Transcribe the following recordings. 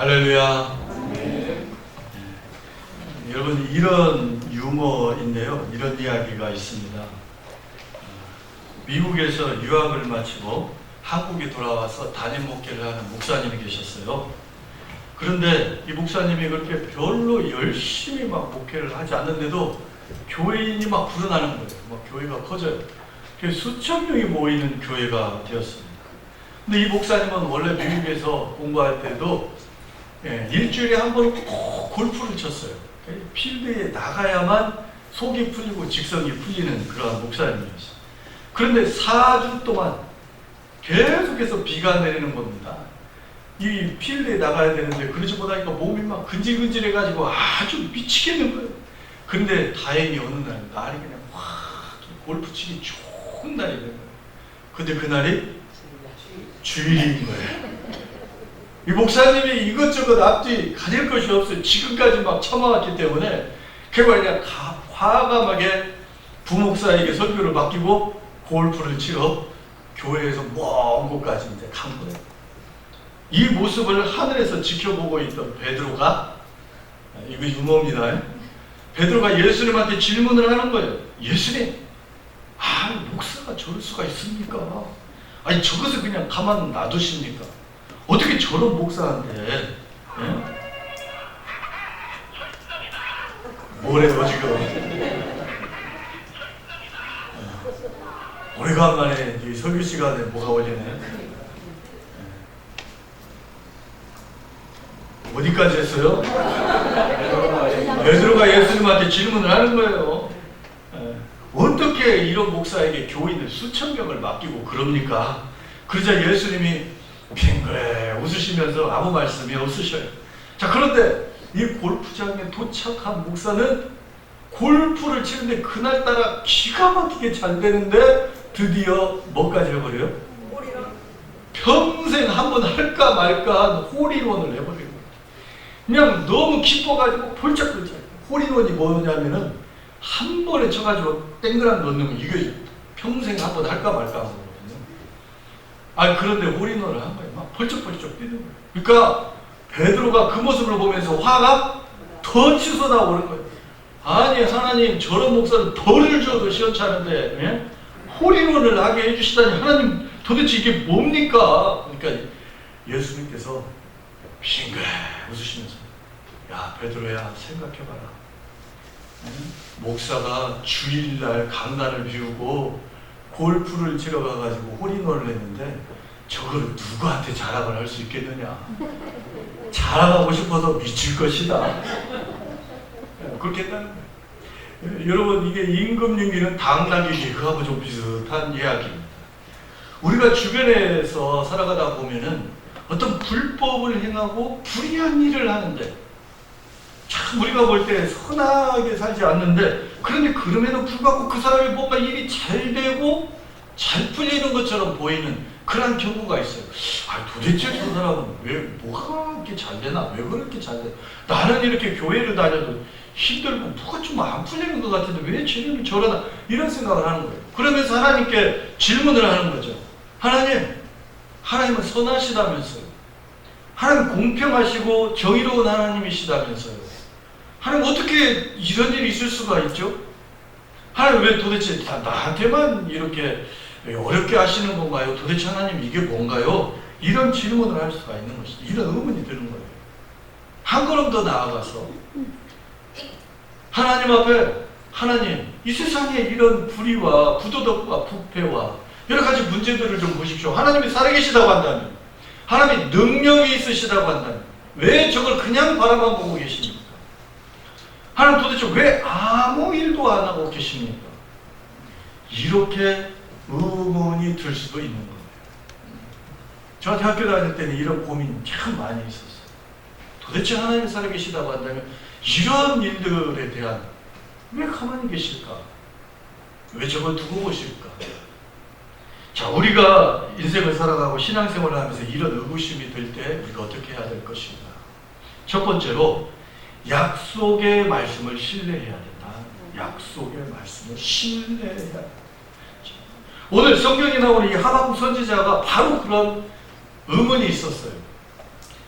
할렐루야. 여러분, 이런 유머인데요. 이런 이야기가 있습니다. 미국에서 유학을 마치고 한국에 돌아와서 담임 목회를 하는 목사님이 계셨어요. 그런데 이 목사님이 그렇게 별로 열심히 막 목회를 하지 않는데도 교인이 막 불어나는 거예요. 막 교회가 커져요. 수천 명이 모이는 교회가 되었습니다. 근데 이 목사님은 원래 미국에서 공부할 때도 일주일에 한 번 꼭 골프를 쳤어요. 필드에 나가야만 속이 풀리고 직성이 풀리는 그런 목사님이었어요. 그런데 4주 동안 계속해서 비가 내리는 겁니다. 이 필드에 나가야 되는데 그러지 못하니까 몸이 막 근질근질해가지고 아주 미치겠는 거예요. 그런데 다행히 어느 날이 그냥 확 골프 치기 좋은 날이 된 거예요. 근데 그날이 주일인 거예요. 이 목사님이 이것저것 앞뒤 가릴 것이 없어요. 지금까지 막 참아왔기 때문에 결국 그냥 과감하게 부목사에게 설교를 맡기고 골프를 치러 교회에서 먼 곳까지 이제 간 거예요. 이 모습을 하늘에서 지켜보고 있던 베드로가, 이거 유머입니다. 베드로가 예수님한테 질문을 하는 거예요. 예수님, 목사가 저럴 수가 있습니까? 아니 저것을 그냥 가만 놔두십니까? 어떻게 저런 목사한테 뭐래요 지금? 오래간만에 이 설교 시간에 뭐가 올리네? 어디까지 했어요? 베드로가 예수님한테 질문을 하는 거예요. 어떻게 이런 목사에게 교인을 수천 명을 맡기고 그럽니까? 그러자 예수님이 빙그레 웃으시면서 아무 말씀이 없으셔요. 자, 그런데 이 골프장에 도착한 목사는 골프를 치는데 그날따라 기가 막히게 잘 되는데 드디어 뭐까지 해버려요? 평생 한번 할까 말까 한 홀인원을 해버리는 거예요. 그냥 너무 기뻐가지고 폴짝폴짝. 홀인원이 뭐냐면은 한 번에 쳐가지고 땡그랑 넣는 거, 이게 평생 한번 할까 말까 하는 거거든요. 그런데 홀인원을 한 거예요. 막 펄쩍펄쩍 뛰는 거예요. 그러니까 베드로가 그 모습을 보면서 화가 더 치솟아 나오는 거예요. 아니 하나님, 저런 목사는 벌을 줘도 시원찮은데 홀인원을 하게 해주시다니 하나님, 도대체 이게 뭡니까? 그러니까 예수님께서 빙글 웃으시면서, 야 베드로야, 생각해봐라. 목사가 주일날 강단을 비우고 골프를 치러 가가지고 홀인원을 했는데 저거를 누구한테 자랑을 할 수 있겠느냐? 자랑하고 싶어서 미칠 것이다. 그렇게 했다는 거예요. 여러분, 이게 임금윤기는 당나귀기, 그하고 좀 비슷한 이야기입니다. 우리가 주변에서 살아가다 보면은 어떤 불법을 행하고 불의한 일을 하는데 참 우리가 볼 때 선하게 살지 않는데, 그런데 그럼에도 불구하고 그 사람이 뭔가 일이 잘 되고 잘 풀리는 것처럼 보이는 그런 경우가 있어요. 도대체 저 사람은 왜 뭐가 이렇게 잘 되나? 왜 그렇게 잘 되나? 나는 이렇게 교회를 다녀도 힘들고 뭐가 좀 안 풀리는 것 같은데 왜 쟤는 저러나? 이런 생각을 하는 거예요. 그러면서 하나님께 질문을 하는 거죠. 하나님은 선하시다면서요. 하나님 공평하시고 정의로운 하나님이시다면서요. 하나님, 어떻게 이런 일이 있을 수가 있죠? 하나님, 왜 도대체 나한테만 이렇게 어렵게 하시는 건가요? 도대체 하나님, 이게 뭔가요? 이런 질문을 할 수가 있는 것이죠. 이런 의문이 드는 거예요. 한 걸음 더 나아가서 하나님 앞에, 하나님, 이 세상에 이런 불의와 부도덕과 부패와 여러 가지 문제들을 좀 보십시오. 하나님이 살아계시다고 한다면, 하나님이 능력이 있으시다고 한다면 왜 저걸 그냥 바라만 보고 계십니까? 하나님, 도대체 왜 아무 일도 안 하고 계십니까? 이렇게 의문이 들 수도 있는 거예요. 저 대학교 다닐 때는 이런 고민이 참 많이 있었어요. 도대체 하나님이 살아계시다고 한다면 이런 일들에 대한, 왜 가만히 계실까? 왜 저걸 두고 보실까? 자, 우리가 인생을 살아가고 신앙생활을 하면서 이런 의구심이 들 때 우리가 어떻게 해야 될 것인가? 첫 번째로, 약속의 말씀을 신뢰해야 된다. 약속의 말씀을 신뢰해야 된다. 오늘 성경에 나오는 이 하박국 선지자가 바로 그런 의문이 있었어요.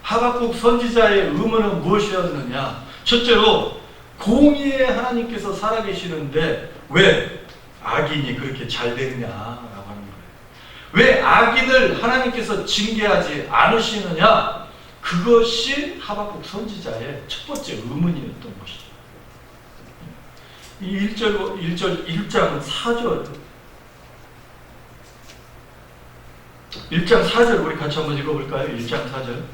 하박국 선지자의 의문은 무엇이었느냐? 첫째로 공의의 하나님께서 살아계시는데 왜 악인이 그렇게 잘 되느냐라고 하는 거예요. 왜 악인을 하나님께서 징계하지 않으시느냐? 그것이 하박국 선지자의 첫 번째 의문이었던 것이죠. 이 1장은 4절 1장 4절 우리 같이 한번 읽어볼까요? 1장 4절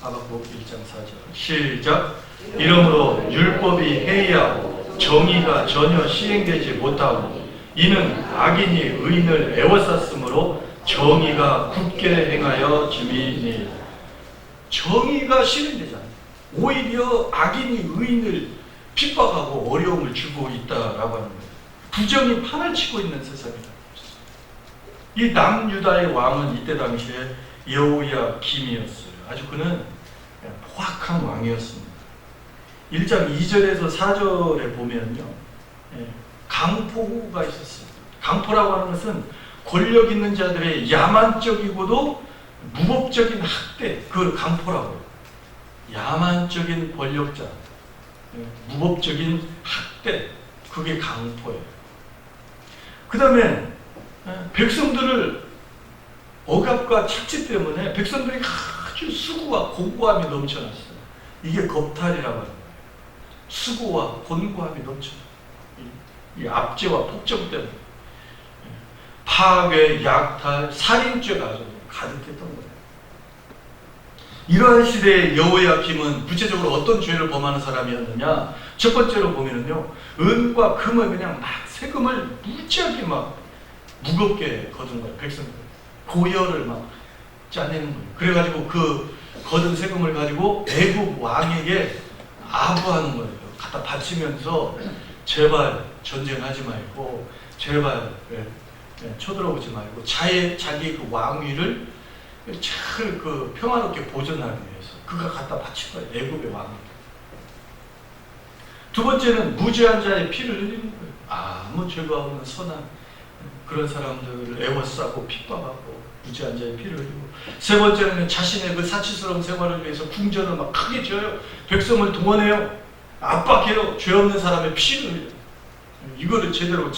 하박국 1장 4절 시작. 이러므로 율법이 해이하고 정의가 전혀 시행되지 못하고 이는 악인이 의인을 애워쌌으므로 정의가 굳게 행하여 짐이니. 정의가 실행되지 않아요. 오히려 악인이 의인을 핍박하고 어려움을 주고 있다라고 하는 거예요. 부정이 판을 치고 있는 세상이다. 이 남유다의 왕은 이때 당시에 여호야김이었어요. 아주 그는 포악한 왕이었습니다. 1장 2절에서 4절에 보면요, 강포가 있었어요. 강포라고 하는 것은 권력 있는 자들의 야만적이고도 무법적인 학대, 그걸 강포라고 해요. 야만적인 권력자, 무법적인 학대, 그게 강포예요. 그 다음에 백성들을 억압과 착취 때문에 백성들이 아주 수고와 곤고함이 넘쳐났어요. 이게 겁탈이라고 하는 거예요. 수고와 곤고함이 넘쳐나요. 이 압제와 폭정 때문에 파괴, 약탈, 살인죄가 아주 가득했던 거예요. 이러한 시대에 여호야김은 구체적으로 어떤 죄를 범하는 사람이었느냐? 첫 번째로 보면은요, 은과 금을 그냥 막 세금을 무지하게 막 무겁게 거둔 거예요. 백성들 고열을 막 짜내는 거예요. 그래가지고 그 거둔 세금을 가지고 애국 왕에게 아부하는 거예요. 갖다 바치면서 제발 전쟁하지 말고, 제발 쳐들어오지 말고 자기 그 왕위를 잘 그 평화롭게 보존하기 위해서 그가 갖다 바친 거예요. 애국의 왕위. 두 번째는 무죄한 자의 피를 흘리는 거예요. 아무 죄가 없는 선한 그런 사람들을 애워싸고 핍박하고 무죄한 자의 피를 흘리고. 세 번째는 자신의 그 사치스러운 생활을 위해서 궁전을 막 크게 지어요. 백성을 동원해요. 압박해요. 죄 없는 사람의 피를 흘려요. 이거를 제대로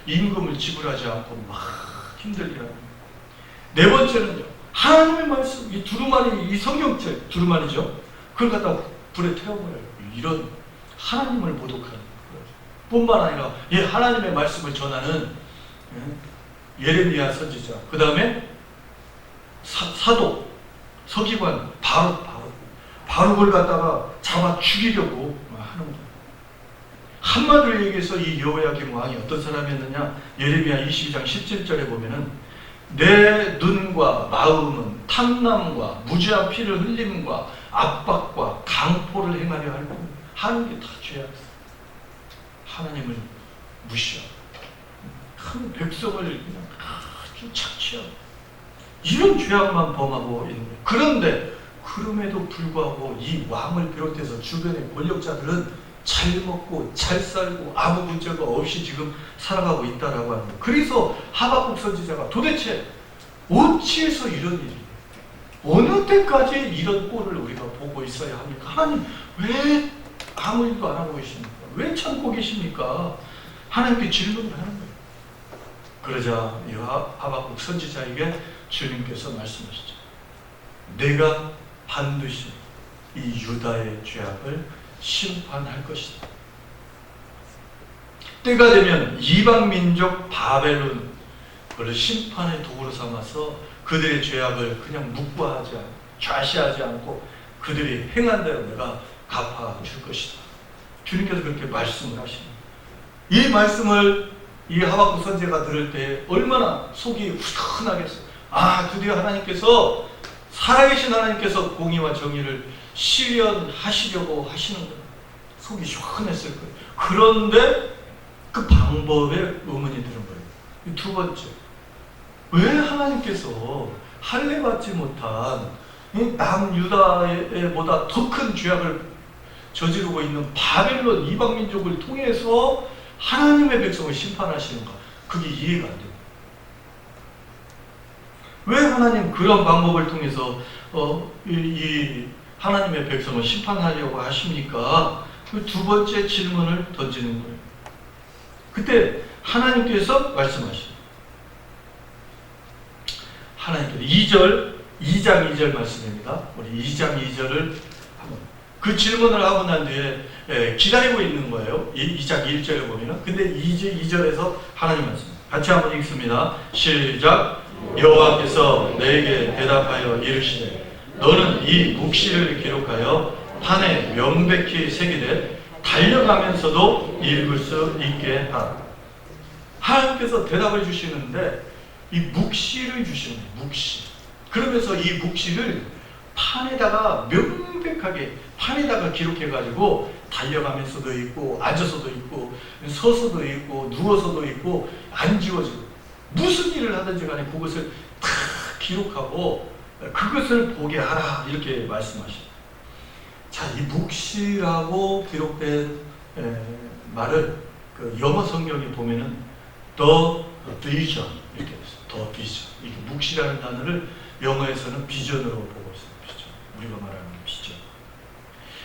임금을 지불하지 않고 막 힘들게 하고. 네 번째는요, 하나님의 말씀, 이 두루마리, 이 성경책, 두루마리죠. 그걸 갖다 불에 태워버려요. 이런 하나님을 모독하는 거예요. 뿐만 아니라 하나님의 말씀을 전하는 예레미야 선지자, 그 다음에 사도, 서기관, 바룩을 갖다가 잡아 죽이려고 하는 거예요. 한마디로 얘기해서 이 여호야김 왕이 어떤 사람이었느냐? 예레미야 22장 17절에 보면은 내 눈과 마음은 탐남과 무죄한 피를 흘림과 압박과 강포를 행하려 할 뿐 하는 게 다 죄악이었어요. 하나님을 무시하고 큰 백성을 그냥 아주 착취하고 이런 죄악만 범하고 있는 거예요. 그런데 그럼에도 불구하고 이 왕을 비롯해서 주변의 권력자들은 잘 먹고 잘 살고 아무 문제가 없이 지금 살아가고 있다라고 하는 거예요. 그래서 하박국 선지자가 도대체 어찌해서 이런 일이, 어느 때까지 이런 꼴을 우리가 보고 있어야 합니까? 하나님 왜 아무 일도 안 하고 계십니까? 왜 참고 계십니까? 하나님께 질문을 하는 거예요. 그러자 이 하박국 선지자에게 주님께서 말씀하시죠. 내가 반드시 이 유다의 죄악을 심판할 것이다. 때가 되면 이방 민족 바벨론 그를 심판의 도구로 삼아서 그들의 죄악을 그냥 묵과하지 않고 좌시하지 않고 그들이 행한 대로 내가 갚아줄 것이다. 주님께서 그렇게 말씀을 하십니다. 이 말씀을 이 하박국 선지자가 들을 때 얼마나 속이 후련하겠어요. 아, 드디어 하나님께서, 살아계신 하나님께서 공의와 정의를 실현하시려고 하시는 거예요. 속이 시원했을 거예요. 그런데 그 방법에 의문이 드는 거예요. 두 번째, 왜 하나님께서 할례받지 못한 남유다보다 더 큰 죄악을 저지르고 있는 바벨론 이방민족을 통해서 하나님의 백성을 심판하시는가? 그게 이해가 안 됩니다. 왜 하나님 그런 방법을 통해서 이 하나님의 백성을 심판하려고 하십니까? 그 두 번째 질문을 던지는 거예요. 그때 하나님께서 말씀하십니다. 하나님께서 2장 2절 말씀입니다. 우리 2장 2절을 한번 그 질문을 하고 난 뒤에 기다리고 있는 거예요. 2장 1절에 보면은. 근데 2절에서 하나님 말씀 같이 한번 읽습니다. 시작. 여호와께서 내게 대답하여 이르시되 너는 이 묵시를 기록하여 판에 명백히 새기되 달려가면서도 읽을 수 있게 하라. 하나님께서 대답을 주시는데 이 묵시를 주시는 거예요. 묵시. 그러면서 이 묵시를 판에다가 명백하게 판에다가 기록해가지고 달려가면서도 있고 앉아서도 있고 서서도 있고 누워서도 있고 안 지워지고 무슨 일을 하든지 간에 그것을 다 기록하고 그것을 보게 하라 이렇게 말씀하십니다. 자, 이 묵시라고 기록된 말을 그 영어 성경에 보면은 The Vision 이렇게 있어요. The Vision. 이게 묵시라는 단어를 영어에서는 비전으로 보고 있어요. 비전. 우리가 말하는 비전.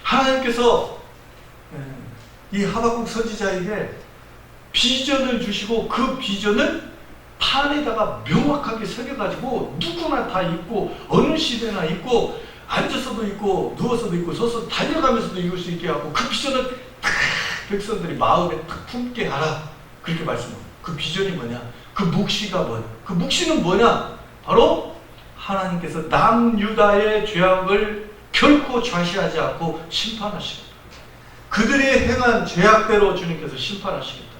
하나님께서 이 하박국 선지자에게 비전을 주시고 그 비전을 판에다가 명확하게 새겨가지고 누구나 다 읽고 어느 시대나 읽고 앉아서도 읽고 누워서도 읽고 서서 달려가면서도 읽을 수 있게 하고 그 비전을 딱 백성들이 마음에 딱 품게 하라 그렇게 말씀합니다. 그 비전이 뭐냐? 그 묵시가 뭐냐? 그 묵시는 뭐냐? 바로 하나님께서 남유다의 죄악을 결코 좌시하지 않고 심판하시겠다. 그들이 행한 죄악대로 주님께서 심판하시겠다.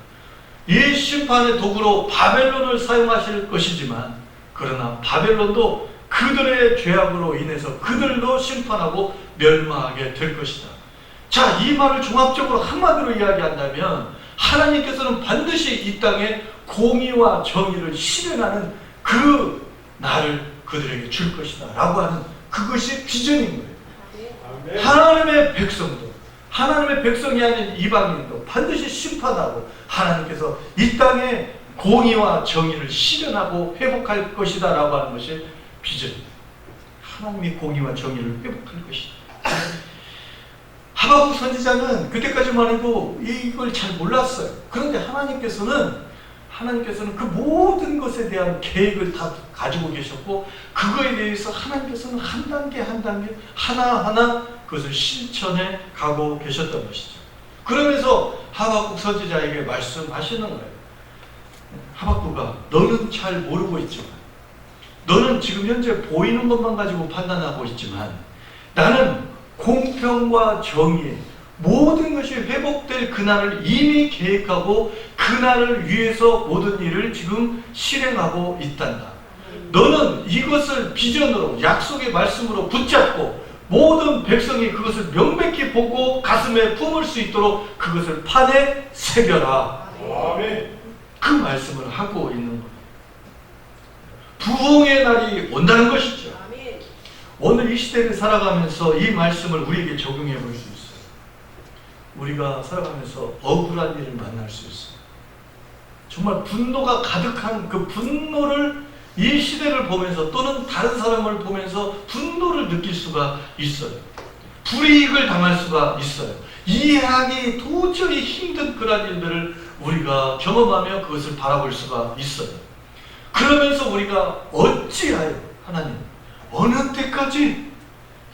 이 심판의 도구로 바벨론을 사용하실 것이지만 그러나 바벨론도 그들의 죄악으로 인해서 그들도 심판하고 멸망하게 될 것이다. 자, 이 말을 종합적으로 한마디로 이야기한다면 하나님께서는 반드시 이 땅에 공의와 정의를 실현하는 그 날을 그들에게 줄 것이다 라고 하는 그것이 비전인 거예요. 하나님의 백성도 하나님의 백성이 아닌 이방인도 반드시 심판하고 하나님께서 이 땅에 공의와 정의를 실현하고 회복할 것이다 라고 하는 것이 비전입니다. 하나님이 공의와 정의를 회복할 것이다. 하박국 선지자는 그때까지만 해도 이걸 잘 몰랐어요. 그런데 하나님께서는 그 모든 것에 대한 계획을 다 가지고 계셨고 그거에 대해서 하나님께서는 한 단계 한 단계 하나하나 그것을 실천해 가고 계셨던 것이죠. 그러면서 하박국 선지자에게 말씀하시는 거예요. 하박국아, 너는 잘 모르고 있지만 너는 지금 현재 보이는 것만 가지고 판단하고 있지만 나는 공평과 정의 모든 것이 회복될 그날을 이미 계획하고 그날을 위해서 모든 일을 지금 실행하고 있단다. 너는 이것을 비전으로 약속의 말씀으로 붙잡고 모든 백성이 그것을 명백히 보고 가슴에 품을 수 있도록 그것을 판에 새겨라. 그 말씀을 하고 있는 거예요. 부흥의 날이 온다는 것이죠. 오늘 이 시대를 살아가면서 이 말씀을 우리에게 적용해 볼 수 있어요. 우리가 살아가면서 억울한 일을 만날 수 있어요. 정말 분노가 가득한 그 분노를 이 시대를 보면서 또는 다른 사람을 보면서 분노를 느낄 수가 있어요. 불이익을 당할 수가 있어요. 이해하기 도저히 힘든 그런 일들을 우리가 경험하며 그것을 바라볼 수가 있어요. 그러면서 우리가 어찌하여 하나님 어느 때까지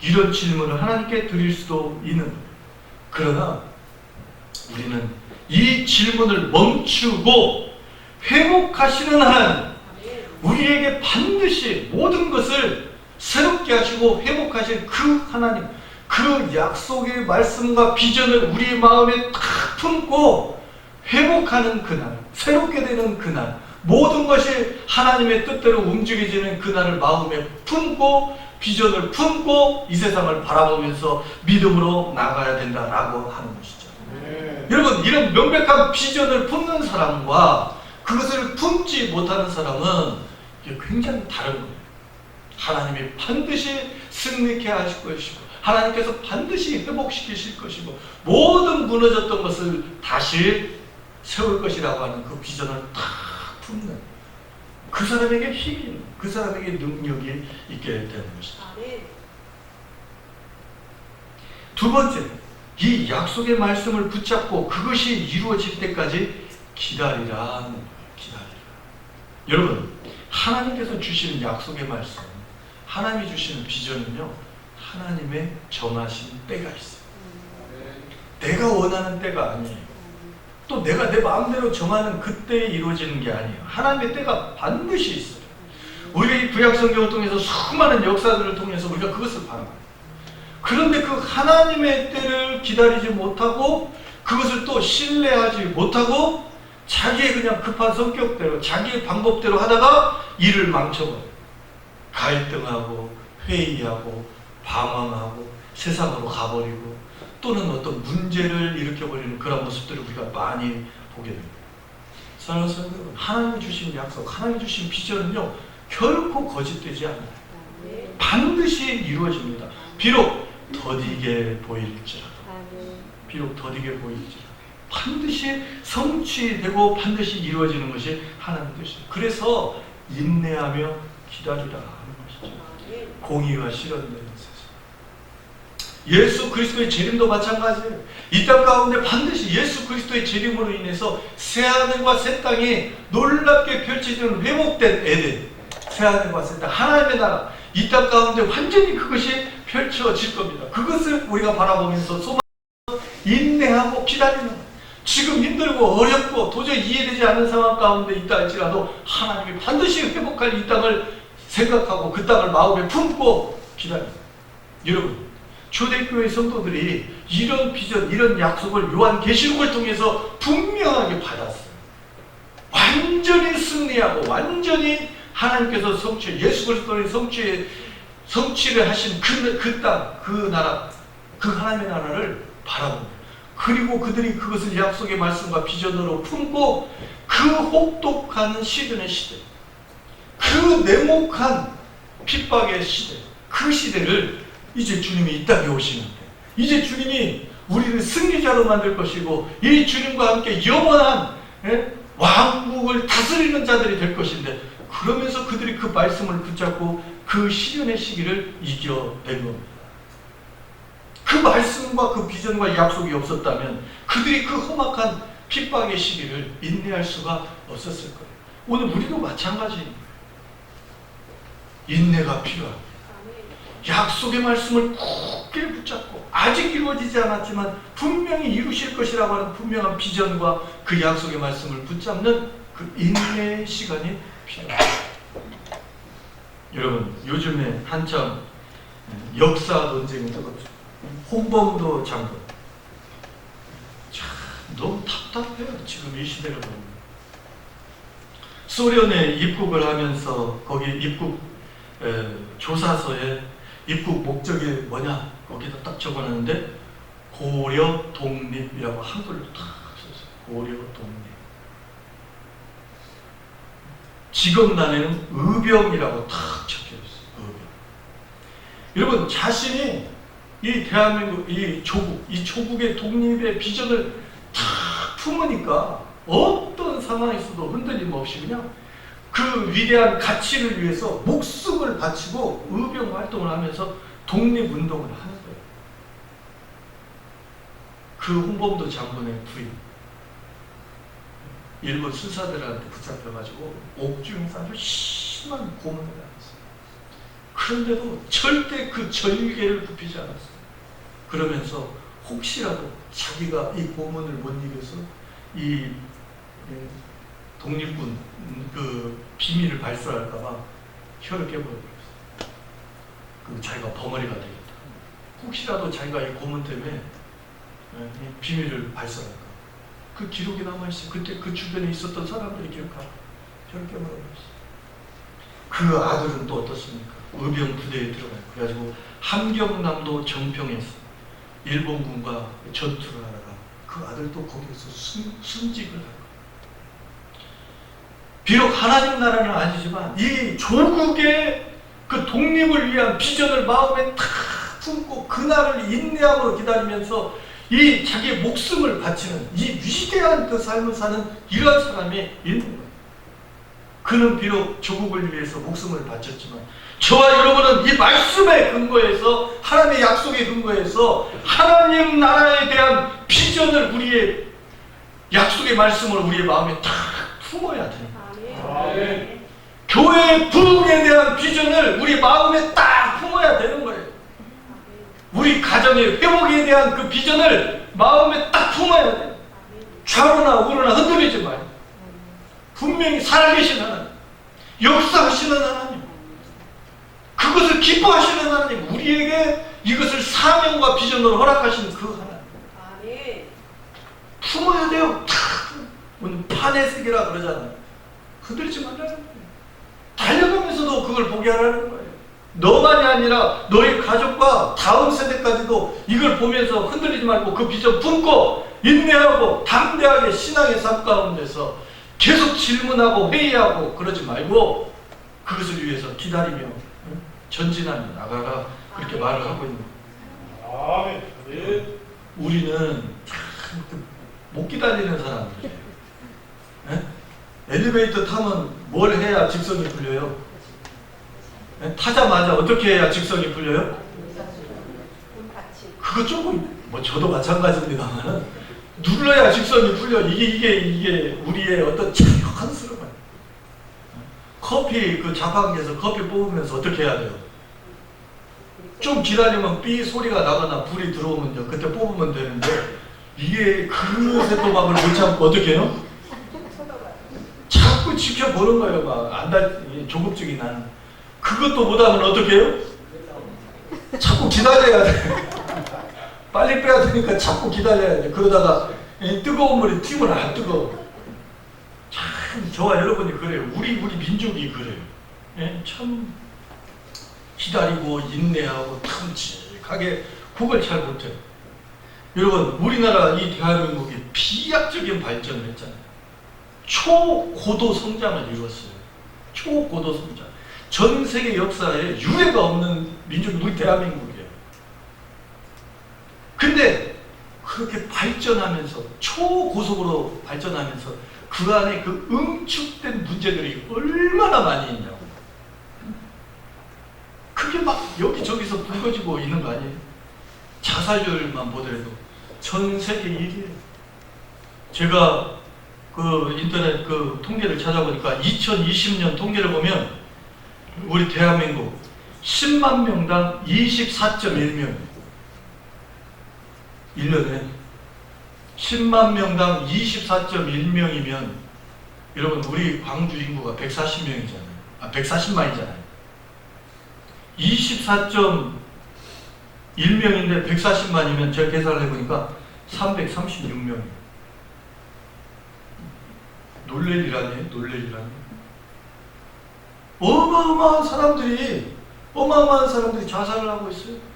이런 질문을 하나님께 드릴 수도 있는 거예요. 그러나 우리는 이 질문을 멈추고 회복하시는 하나님, 우리에게 반드시 모든 것을 새롭게 하시고 회복하실 그 하나님, 그 약속의 말씀과 비전을 우리 마음에 탁 품고 회복하는 그날, 새롭게 되는 그날, 모든 것이 하나님의 뜻대로 움직여지는 그날을 마음에 품고 비전을 품고 이 세상을 바라보면서 믿음으로 나가야 된다라고 하는 것이죠. 여러분, 이런 명백한 비전을 품는 사람과 그것을 품지 못하는 사람은 굉장히 다른 거예요. 하나님이 반드시 승리케 하실 것이고 하나님께서 반드시 회복시키실 것이고 모든 무너졌던 것을 다시 세울 것이라고 하는 그 비전을 다 품는 그 사람에게 힘이 있는, 그 사람에게 능력이 있게 되는 것이죠. 두 번째, 이 약속의 말씀을 붙잡고 그것이 이루어질 때까지 기다리라. 기다리라. 여러분, 하나님께서 주시는 약속의 말씀, 하나님이 주시는 비전은요, 하나님의 정하신 때가 있어요. 내가 원하는 때가 아니에요. 또 내가 내 마음대로 정하는 그때에 이루어지는 게 아니에요. 하나님의 때가 반드시 있어요. 우리가 이 구약성경을 통해서 수많은 역사들을 통해서 우리가 그것을 바랍니다. 그런데 그 하나님의 때를 기다리지 못하고 그것을 또 신뢰하지 못하고 자기의 그냥 급한 성격대로 자기의 방법대로 하다가 일을 망쳐버려요. 갈등하고 회의하고 방황하고 세상으로 가버리고 또는 어떤 문제를 일으켜버리는 그런 모습들을 우리가 많이 보게 됩니다. 사랑하는 성도 여러분, 하나님이 주신 약속, 하나님이 주신 비전은요 결코 거짓되지 않아요. 반드시 이루어집니다. 비록 더디게 보일지라도, 비록 더디게 보일지라도 반드시 성취되고 반드시 이루어지는 것이 하나님의 뜻이에요. 그래서 인내하며 기다리라 하는 것이죠. 공의가 실현되는 세상. 예수 그리스도의 재림도 마찬가지예요. 이 땅 가운데 반드시 예수 그리스도의 재림으로 인해서 새하늘과 새 땅이 놀랍게 펼쳐지는 회복된 에덴, 새하늘과 새 땅, 하나님의 나라, 이 땅 가운데 완전히 그것이 펼쳐질 겁니다. 그것을 우리가 바라보면서 소망, 인내하고 기다리는, 지금 힘들고 어렵고 도저히 이해되지 않는 상황 가운데 있다 할지라도 하나님이 반드시 회복할 이 땅을 생각하고 그 땅을 마음에 품고 기다립니다. 여러분, 초대교회 성도들이 이런 비전, 이런 약속을 요한계시록을 통해서 분명하게 받았어요. 완전히 승리하고 완전히 하나님께서 예수 그리스도의 성취를 하신 그 땅, 그 나라, 그 하나님의 나라를 바라봅니다. 그리고 그들이 그것을 약속의 말씀과 비전으로 품고 그 혹독한 시련의 시대, 그 냉혹한 핍박의 시대, 그 시대를 이제 주님이 이 땅에 오시는데, 이제 주님이 우리를 승리자로 만들 것이고 이 주님과 함께 영원한 왕국을 다스리는 자들이 될 것인데, 그러면서 그들이 그 말씀을 붙잡고 그 시련의 시기를 이겨낸 겁니다. 그 말씀과 그 비전과 약속이 없었다면 그들이 그 험악한 핍박의 시기를 인내할 수가 없었을 거예요. 오늘 우리도 마찬가지입니다. 인내가 필요합니다. 약속의 말씀을 굳게 붙잡고 아직 이루어지지 않았지만 분명히 이루실 것이라고 하는 분명한 비전과 그 약속의 말씀을 붙잡는 그 인내의 시간이 필요합니다. 여러분, 요즘에 한참 역사 논쟁이 뜨겁죠. 홍범도 장군, 참 너무 답답해요. 지금 이 시대를 보면 소련에 입국을 하면서 거기 입국 조사서에 입국 목적이 뭐냐 거기다 딱 적어놨는데 고려 독립이라고 한글로 딱 썼어요. 고려 독립. 직업란에는 의병이라고 딱 적혀있어요. 의병. 여러분, 자신이 이 대한민국, 이 조국의 독립의 비전을 탁 품으니까 어떤 상황에서도 흔들림 없이 그냥 그 위대한 가치를 위해서 목숨을 바치고 의병 활동을 하면서 독립운동을 하는 거예요. 그 홍범도 장군의 부인, 일본 수사들한테 붙잡혀가지고 옥중에서 아주 심한 고문을 당했어요. 그런데도 절대 그 절개를 굽히지 않았어요. 그러면서 혹시라도 자기가 이 고문을 못 이겨서 이 독립군 그 비밀을 발설할까봐 혀를 깨버려버렸어요. 그 자기가 벙어리가 되겠다. 혹시라도 자기가 이 고문 때문에 이 비밀을 발설할까. 그 기록이 남아있어요. 그때 그 주변에 있었던 사람들이 기억하고 혀를 깨버려버렸어요. 그 아들은 또 어떻습니까? 의병 부대에 들어가요. 그래가지고 함경남도 정평에서 일본군과 전투를 하다가 그 아들도 거기에서 순직을 할 거예요. 비록 하나님 나라는 아니지만 이 조국의 그 독립을 위한 비전을 마음에 탁 품고 그날을 인내함으로 기다리면서 이 자기의 목숨을 바치는 이 위대한 그 삶을 사는 이런 사람이 있는 거예요. 그는 비록 조국을 위해서 목숨을 바쳤지만 저와 여러분은 이 말씀의 근거에서, 하나님의 약속의 근거에서 하나님 나라에 대한 비전을, 우리의 약속의 말씀을 우리의 마음에 딱 품어야 돼요. 교회의 부흥에 대한 비전을 우리 마음에 딱 품어야 되는 거예요. 우리 가정의 회복에 대한 그 비전을 마음에 딱 품어야 돼요. 좌로나 우로나 흔들리지 마요. 분명히 살아계신 하나님, 역사하시는 하나님, 그것을 기뻐하시는 하나님, 우리에게 이것을 사명과 비전으로 허락하신 그 하나님 품어야 돼요. 오늘 판의 세계라 그러잖아요. 흔들리지 말라는 거예요. 달려가면서도 그걸 보게 하라는 거예요. 너만이 아니라 너희 가족과 다음 세대까지도 이걸 보면서 흔들리지 말고 그 비전 품고 인내하고 담대하게 신앙의 삶 가운데서 계속 질문하고 회의하고 그러지 말고 그것을 위해서 기다리며 전진하며 나가라, 그렇게 말을 하고 있는 거예요. 우리는 참 못 기다리는 사람들이에요. 엘리베이터 타면 뭘 해야 직성이 풀려요? 타자마자 어떻게 해야 직성이 풀려요? 그거 조금, 뭐 저도 마찬가지입니다만 눌러야 직성이 풀려. 이게 우리의 어떤 자연스러운, 커피 그 자판기에서 커피 뽑으면서 어떻게 해야 돼요? 좀 기다리면 삐 소리가 나거나 불이 들어오면 그때 뽑으면 되는데, 이게 그릇에 또 막을 못 참고 어떻게 해요? 자꾸 지켜보는 거예요. 막 조급증이 나는. 그것도 못하면 어떻게 해요? 자꾸 기다려야 돼. 빨리 빼야 되니까 자꾸 기다려야 돼. 그러다가 뜨거운 물이 튀면 안 뜨거워. 참 저와 여러분이 그래요. 우리 민족이 그래요. 참 기다리고 인내하고 탐직하게 그걸 잘 못해요. 여러분, 우리나라 이 대한민국이 비약적인 발전을 했잖아요. 초고도 성장을 이루었어요. 초고도 성장. 전 세계 역사에 유례가 없는 민족이 우리 대한민국이에요. 근데 그렇게 발전하면서, 초고속으로 발전하면서 그 안에 그 응축된 문제들이 얼마나 많이 있냐고. 그게 막 여기저기서 불거지고 있는 거 아니에요? 자살률만 보더라도 전 세계 1위예요. 제가 그 인터넷 그 통계를 찾아보니까 2020년 통계를 보면 우리 대한민국 10만 명당 24.1명. 1년에 10만 명당 24.1명이면 여러분, 우리 광주 인구가 140명이잖아요. 140만이잖아요. 24.1명인데 140만이면 제가 계산을 해보니까 336명이에요. 놀랄 일 아니에요? 놀랄 일 아니에요? 어마어마한 사람들이 자살을 하고 있어요.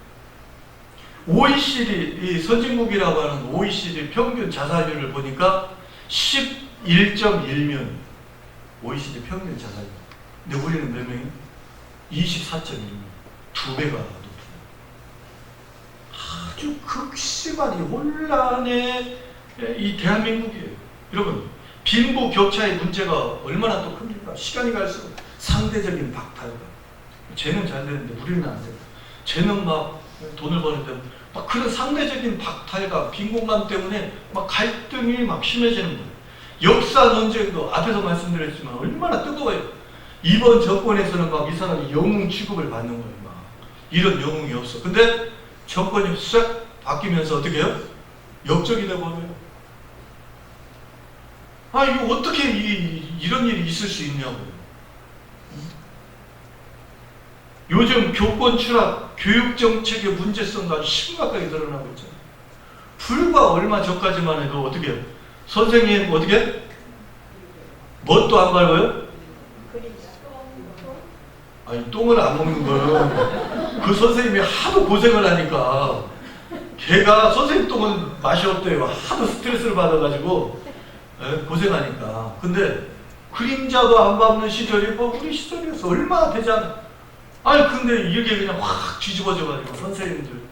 OECD, 이 선진국이라고 하는 OECD 평균 자살률을 보니까 11.1명. OECD 평균 자살률. 근데 우리는 몇 명이에요? 24.1명. 2배가 높아요. 아주 극심한 이 혼란의 이 대한민국이에요. 여러분, 빈부 격차의 문제가 얼마나 또 큽니까? 시간이 갈수록 상대적인 박탈감. 쟤는 잘 되는데 우리는 안 돼요. 쟤는 막 돈을 버는데 막 그런 상대적인 박탈감, 빈곤감 때문에 막 갈등이 막 심해지는 거예요. 역사 논쟁도 앞에서 말씀드렸지만 얼마나 뜨거워요. 이번 정권에서는 막 이 사람이 영웅 취급을 받는 거예요. 막 이런 영웅이 없어. 근데 정권이 싹 바뀌면서 어떻게 해요? 역적이 되버려요. 이거 어떻게 이런 일이 있을 수 있냐고요. 요즘 교권 추락, 교육 정책의 문제성도 아주 심각하게 드러나고 있잖아요. 불과 얼마 전까지만 해도 어떻게 해요? 선생님 어떻게? 뭣도 안 밟아요? 아니, 똥을 안 먹는 거는 그 선생님이 하도 고생을 하니까 걔가 선생님 똥은 맛이 없대요. 하도 스트레스를 받아가지고 고생하니까. 근데 그림자도 안 밟는 시절이 뭐 우리 시절이었어. 얼마나 되지 않아? 아니 근데 이게 그냥 확 뒤집어져가지고 선생님들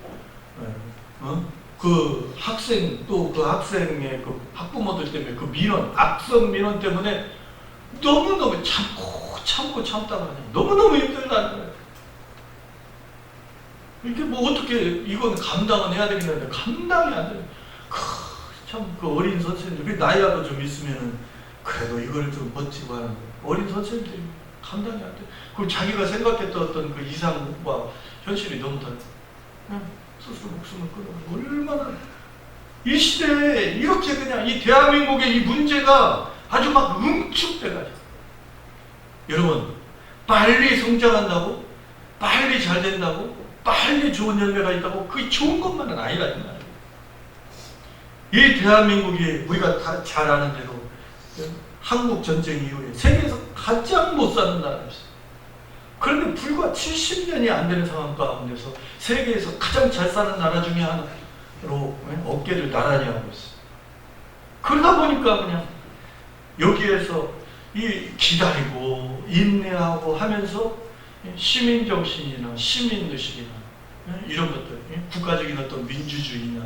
그 학생, 또 그 학생의 그 학부모들 때문에 그 민원, 악성 민원 때문에 너무너무 참다가 너무너무 힘들다는 거예요. 이게 뭐 어떻게 이건 감당은 해야 되겠는데 감당이 안 돼요. 참 그 어린 선생님들, 나이라도 좀 있으면은 그래도 이걸 좀 버티고 하는 거예요. 어린 선생님들이 감당이 안 돼. 그리고 자기가 생각했던 어떤 그 이상과 현실이 너무 달라. 그냥 스스로 목숨을 끊어. 얼마나 이 시대에 이렇게 그냥 이 대한민국의 이 문제가 아주 막 응축돼가지고, 여러분 빨리 성장한다고, 빨리 잘 된다고, 빨리 좋은 열매가 있다고 그게 좋은 것만은 아니라는 말이에요. 이 대한민국이 우리가 다 잘 아는 대로 한국 전쟁 이후에 세계에서 가장 못 사는 나라였어요. 그런데 불과 70년이 안 되는 상황 가운데서 세계에서 가장 잘 사는 나라 중에 하나로 어깨를 나란히 하고 있어요. 그러다 보니까 그냥 여기에서 이 기다리고 인내하고 하면서 시민정신이나 시민의식이나 이런 것들, 국가적인 어떤 민주주의나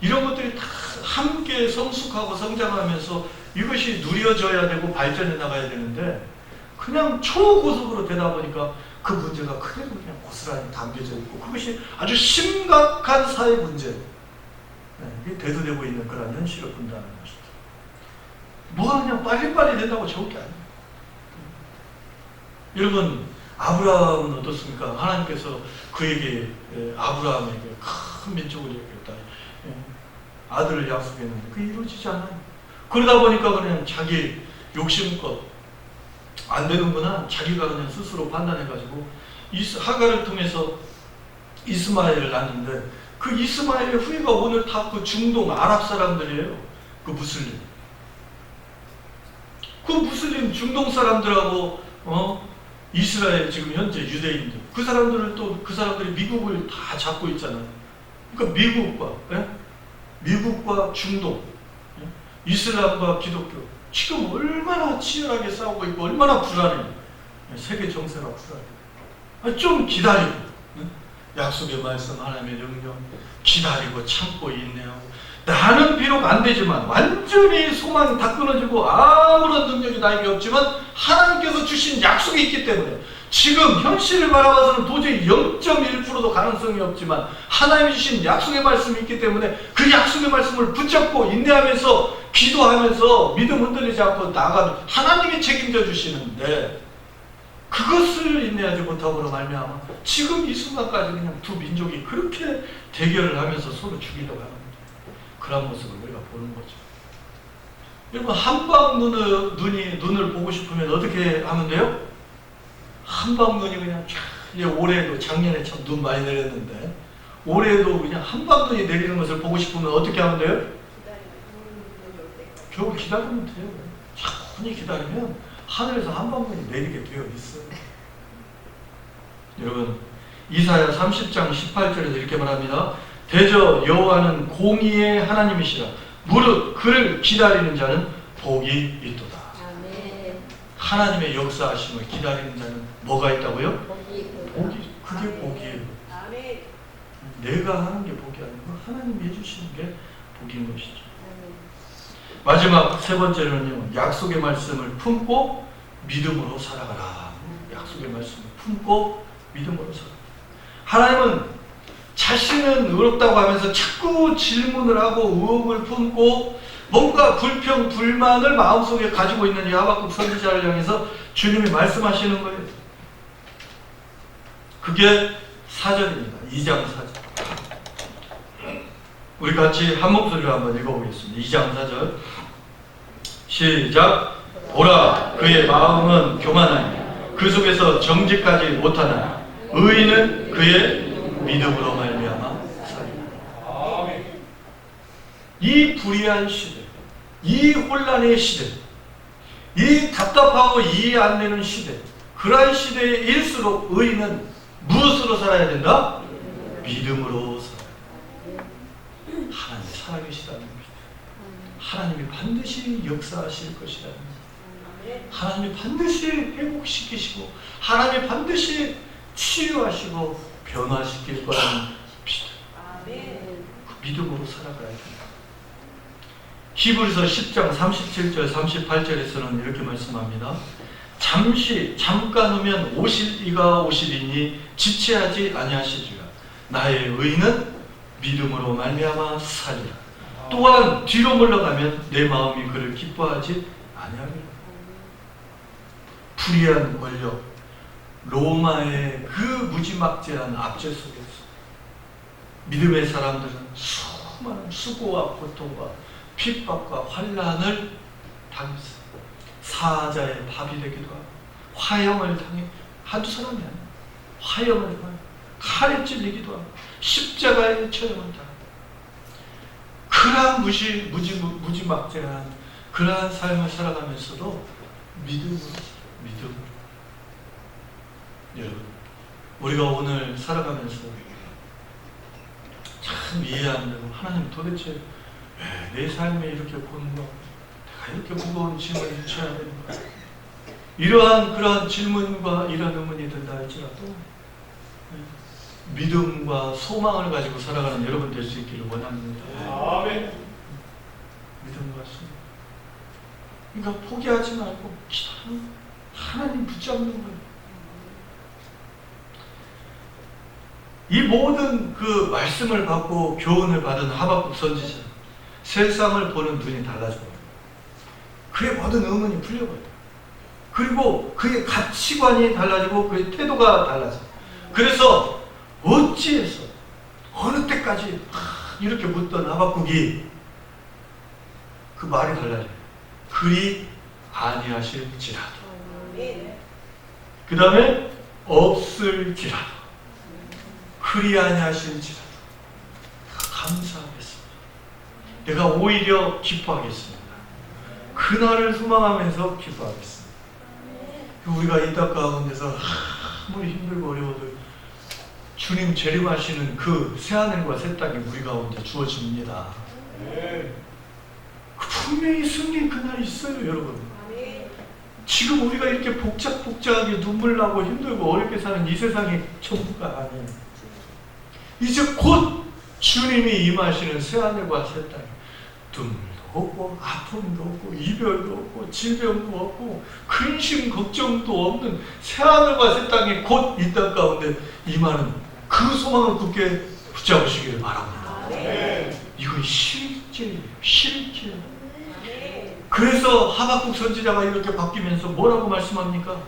이런 것들이 다 함께 성숙하고 성장하면서 이것이 누려져야 되고 발전해 나가야 되는데 그냥 초고속으로 되다 보니까 그 문제가 그대로 그냥 고스란히 담겨져 있고 그것이 아주 심각한 사회 문제, 이게 대두되고 있는 그런 현실을 본다는 것이죠. 뭐가 그냥 빨리빨리 된다고 좋은 게 아니에요. 여러분, 아브라함은 어떻습니까? 하나님께서 그에게, 아브라함에게 큰 민족을 이루겠다, 아들을 약속했는데 그게 이루어지지 않아요. 그러다 보니까 그냥 자기 욕심껏 안 되는구나, 자기가 그냥 스스로 판단해가지고 하갈을 통해서 이스마엘을 낳는데 그 이스마엘의 후예가 오늘 다 그 중동 아랍 사람들이에요. 그 무슬림. 그 무슬림 중동 사람들하고 이스라엘 지금 현재 유대인들, 그 사람들을 또 그 사람들이 미국을 다 잡고 있잖아요. 그러니까 미국과 중동, 이슬람과 기독교 지금 얼마나 치열하게 싸우고 있고 얼마나 불안해요. 세계 정세가 불안해요. 좀 기다리고, 약속의 말씀, 하나님의 명령 기다리고 참고 인내하고, 나는 비록 안 되지만 완전히 소망이 다 끊어지고 아무런 능력이 나에게 없지만 하나님께서 주신 약속이 있기 때문에 지금 현실을 바라봐서는 도저히 0.1%도 가능성이 없지만 하나님이 주신 약속의 말씀이 있기 때문에 그 약속의 말씀을 붙잡고 인내하면서 기도하면서 믿음 흔들리지 않고 나아가는 하나님이 책임져 주시는데, 그것을 인내하지 못함으로 말미암아 지금 이 순간까지 그냥 두 민족이 그렇게 대결을 하면서 서로 죽이려고 하는 거죠. 그런 모습을 우리가 보는 거죠. 여러분, 한방 눈을 보고 싶으면 어떻게 하면 돼요? 한방 눈이 그냥 쫙, 올해도 작년에 참 눈 많이 내렸는데 올해도 그냥 한방 눈이 내리는 것을 보고 싶으면 어떻게 하면 돼요? 겨우 기다리면 돼요. 천천히 기다리면 하늘에서 한방 눈이 내리게 되어 있어요. 여러분, 이사야 30장 18절에서 이렇게 말합니다. 대저 여호와는 공의의 하나님이시라. 무릇 그를 기다리는 자는 복이 있도다. 아멘. 하나님의 역사하심을 기다리는 자는 뭐가 있다고요? 복이. 그게 복이에요. 아멘. 내가 하는 게 복이 아니고 하나님이 해주시는 게 복인 것이죠. 아멘. 마지막 세 번째로는요, 약속의 말씀을 품고 믿음으로 살아가라. 약속의 말씀을 품고 믿음으로 살아가라. 하나님은 자신은 의롭다고 하면서 자꾸 질문을 하고 의혹을 품고 뭔가 불평, 불만을 마음속에 가지고 있는 이 하박국 선지자를 향해서 주님이 말씀하시는 거예요. 그게 4절입니다. 2장 4절. 우리 같이 한 목소리로 한번 읽어보겠습니다. 2장 4절. 시작. 보라, 그의 마음은 교만하니 그 속에서 정직하지 못하나 의인은 그의 믿음으로 말미암아 살리라. 이 불의한 시대, 이 혼란의 시대, 이 답답하고 이해 안 되는 시대, 그러한 시대일수록 의인은 무엇으로 살아야 된다? 믿음으로 살아야 된다. 하나님이 살아계시다는 겁니다. 하나님이 반드시 역사하실 것이라는 겁니다. 하나님이 반드시 회복시키시고 하나님이 반드시 치유하시고 변화시킬 거라는 믿음. 그 믿음으로 살아가야 됩니다. 히브리서 10장 37절 38절에서는 이렇게 말씀합니다. 잠깐 후면 오실 이가 오시리니 지체하지 아니하시리라. 나의 의는 믿음으로 말미암아 살리라. 또한 뒤로 물러가면 내 마음이 그를 기뻐하지 아니하리라. 불의한 권력, 로마의 그 무지막지한 압제 속에서 믿음의 사람들은 수많은 수고와 고통과 핍박과 환난을 당했어요. 사자의 밥이 되기도 하고 화형을 당해, 한두 사람이 아니에요. 화형을 당해 칼에 찔리기도 하고 십자가의 처형을 당하고 그러한 무지막지한 그러한 삶을 살아가면서도 믿음으로 여러분, 우리가 오늘 살아가면서 참 이해하는 대로 하나님 도대체 왜 내 삶에 이렇게 고민과 내가 이렇게 무거운 짐을 져야 되는가, 그러한 질문과 이런 의문이 든다 할지라도 믿음과 소망을 가지고 살아가는 여러분 될 수 있기를 원합니다. 아멘. 믿음과 소망. 그러니까 포기하지 말고 기도하는, 하나님 붙잡는 거예요. 이 모든 그 말씀을 받고 교훈을 받은 하박국 선지자, 세상을 보는 눈이 달라져요. 그의 모든 의문이 풀려버려요. 그리고 그의 가치관이 달라지고 그의 태도가 달라져요. 그래서 어찌해서 어느 때까지 이렇게 묻던 하박국이 그 말이 달라져요. 그리 아니하실지라도, 그 다음에 없을지라도, 그리 아니하실지라도 감사하겠습니다. 내가 오히려 기뻐하겠습니다. 그날을 소망하면서 기뻐하겠습니다. 우리가 이 땅 가운데서 아무리 힘들고 어려워도 주님 재림하시는 그 새하늘과 새 땅이 우리 가운데 주어집니다. 분명히 승리 그날이 있어요, 여러분. 지금 우리가 이렇게 복잡하게 눈물 나고 힘들고 어렵게 사는 이 세상이 전부가 아니에요. 이제 곧 주님이 임하시는 새하늘과 새 땅, 눈물도 없고 아픔도 없고 이별도 없고 질병도 없고 근심 걱정도 없는 새하늘과 새 땅이 곧 이 땅 가운데 임하는 그 소망을 굳게 붙잡으시기를 바랍니다. 이건 실제예요. 실제. 그래서 하박국 선지자가 이렇게 바뀌면서 뭐라고 말씀합니까?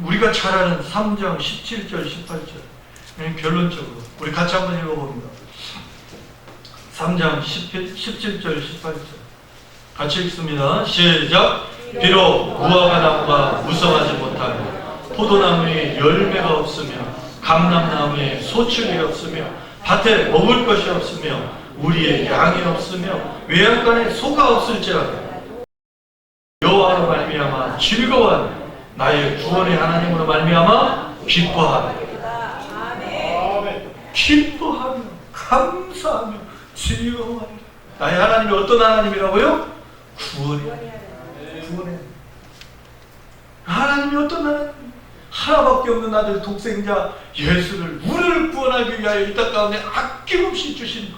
우리가 잘 아는 3장 17절 18절, 결론적으로 우리 같이 한번 읽어봅니다. 3장 17절 18절 같이 읽습니다. 시작. 비록 무화과 나무가 무성하지 못하며 포도나무에 열매가 없으며 감람나무에 소출이 없으며 밭에 먹을 것이 없으며 우리의 양이 없으며 외양간에 소가 없을지라도 여호와로 말미암아 즐거워하며 나의 구원의 하나님으로 말미암아 기뻐하며, 기뻐하며 감사하며 즐거워하리라. 나의 하나님이 어떤 하나님이라고요? 구원의 하나님이 어떤 하나님? 하나밖에 없는 아들 독생자 예수를 우리를 구원하기 위하여 이 땅 가운데 아낌없이 주신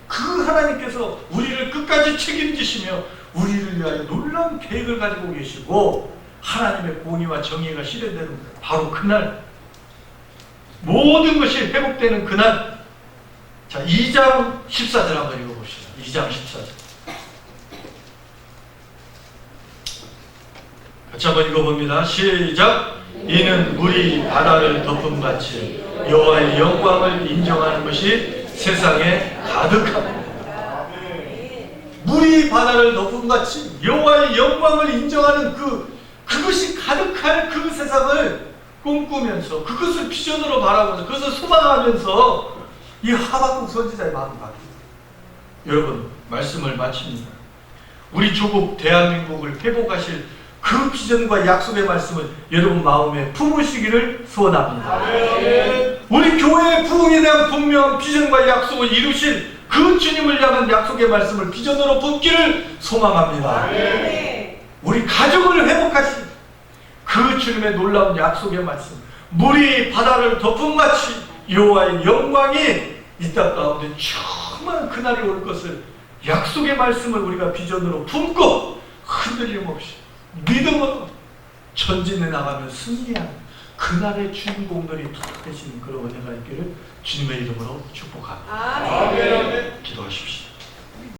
그 하나님께서 우리를 끝까지 책임지시며 우리를 위하여 놀라운 계획을 가지고 계시고 하나님의 공의와 정의가 실현되는 바로 그날, 모든 것이 회복되는 그날. 자, 2장 14절 한번 읽어봅시다. 2장 14절 같이 한번 읽어봅니다. 시작. 이는 물이 바다를 덮음같이 여호와의 영광을 인정하는 것이 세상에 가득합니다. 물이 바다를 덮음같이 여호와의 영광을 인정하는 그것이 가득할 그 세상을 꿈꾸면서 그것을 비전으로 바라보면서 그것을 소망하면서 이 하박국 선지자의 마음이 바뀝니다. 여러분, 말씀을 마칩니다. 우리 조국 대한민국을 회복하실 그 비전과 약속의 말씀을 여러분 마음에 품으시기를 소원합니다. 우리 교회의 부흥에 대한 분명한 비전과 약속을 이루실 그 주님을 향한 약속의 말씀을 비전으로 품기를 소망합니다. 우리 가족을 회복하신 그 주님의 놀라운 약속의 말씀, 물이 바다를 덮음같이 여호와의 영광이 이 땅 가운데 충만한 그날이 올 것을 약속의 말씀을 우리가 비전으로 품고 흔들림 없이 믿음으로 전진해 나가면 승리하는 그날의 주인공들이 다 되시는 그런 은혜가 있기를 주님의 이름으로 축복합니다. 아멘.